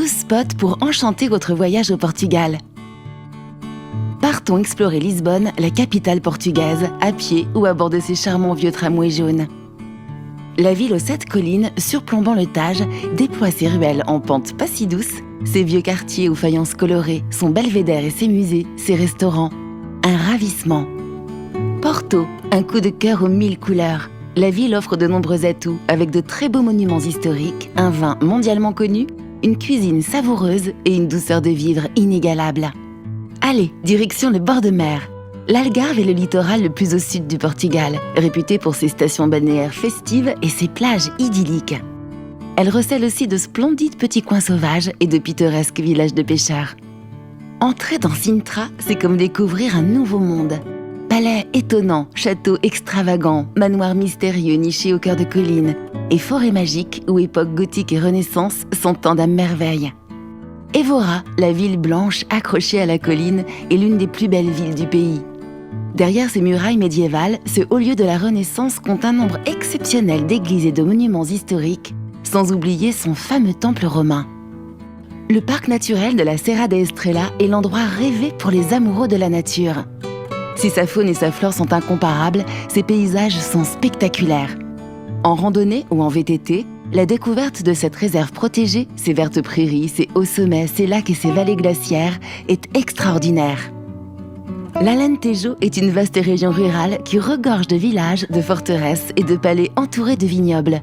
12 spots pour enchanter votre voyage au Portugal. Partons explorer Lisbonne, la capitale portugaise, à pied ou à bord de ses charmants vieux tramways jaunes. La ville aux 7 collines, surplombant le Tage, déploie ses ruelles en pente pas si douce, ses vieux quartiers aux faïences colorées, son belvédère et ses musées, ses restaurants. Un ravissement. Porto, un coup de cœur aux 1000 couleurs. La ville offre de nombreux atouts, avec de très beaux monuments historiques, un vin mondialement connu, une cuisine savoureuse et une douceur de vivre inégalable. Allez, direction le bord de mer. L'Algarve est le littoral le plus au sud du Portugal, réputé pour ses stations balnéaires festives et ses plages idylliques. Elle recèle aussi de splendides petits coins sauvages et de pittoresques villages de pêcheurs. Entrer dans Sintra, c'est comme découvrir un nouveau monde. Palais étonnants, châteaux extravagants, manoirs mystérieux nichés au cœur de collines, et forêts magiques où époque gothique et renaissance s'entendent à merveille. Évora, la ville blanche accrochée à la colline, est l'une des plus belles villes du pays. Derrière ces murailles médiévales, ce haut lieu de la Renaissance compte un nombre exceptionnel d'églises et de monuments historiques, sans oublier son fameux temple romain. Le parc naturel de la Serra da Estrela est l'endroit rêvé pour les amoureux de la nature. Si sa faune et sa flore sont incomparables, ses paysages sont spectaculaires. En randonnée ou en VTT, la découverte de cette réserve protégée, ses vertes prairies, ses hauts sommets, ses lacs et ses vallées glaciaires, est extraordinaire. L'Alentejo est une vaste région rurale qui regorge de villages, de forteresses et de palais entourés de vignobles.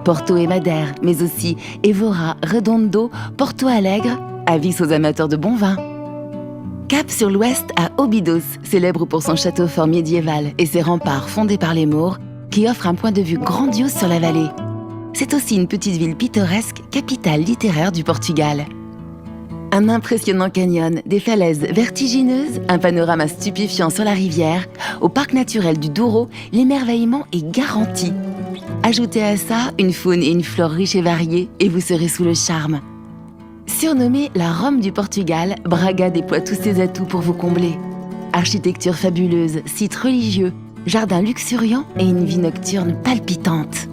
Porto et Madère, mais aussi Évora, Redondo, Porto Alegre, avis aux amateurs de bon vin. Cap sur l'ouest à Óbidos, célèbre pour son château fort médiéval et ses remparts fondés par les Maures, qui offre un point de vue grandiose sur la vallée. C'est aussi une petite ville pittoresque, capitale littéraire du Portugal. Un impressionnant canyon, des falaises vertigineuses, un panorama stupéfiant sur la rivière. Au parc naturel du Douro, l'émerveillement est garanti. Ajoutez à ça une faune et une flore riches et variées et vous serez sous le charme. Surnommée la Rome du Portugal, Braga déploie tous ses atouts pour vous combler. Architecture fabuleuse, sites religieux, jardins luxuriants et une vie nocturne palpitante.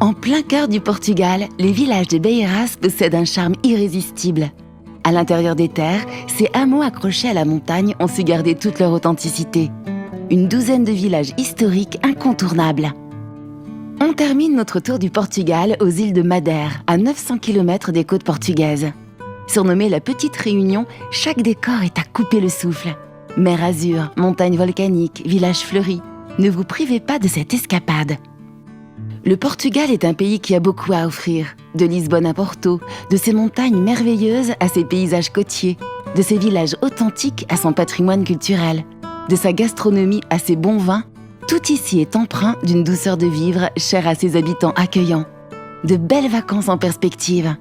En plein cœur du Portugal, les villages de Beiras possèdent un charme irrésistible. À l'intérieur des terres, ces hameaux accrochés à la montagne ont su garder toute leur authenticité. Une douzaine de villages historiques incontournables. On termine notre tour du Portugal aux îles de Madère, à 900 km des côtes portugaises. Surnommée la Petite Réunion, chaque décor est à couper le souffle. Mer azur, montagnes volcaniques, villages fleuris. Ne vous privez pas de cette escapade. Le Portugal est un pays qui a beaucoup à offrir. De Lisbonne à Porto, de ses montagnes merveilleuses à ses paysages côtiers, de ses villages authentiques à son patrimoine culturel, de sa gastronomie à ses bons vins, tout ici est empreint d'une douceur de vivre chère à ses habitants accueillants. De belles vacances en perspective.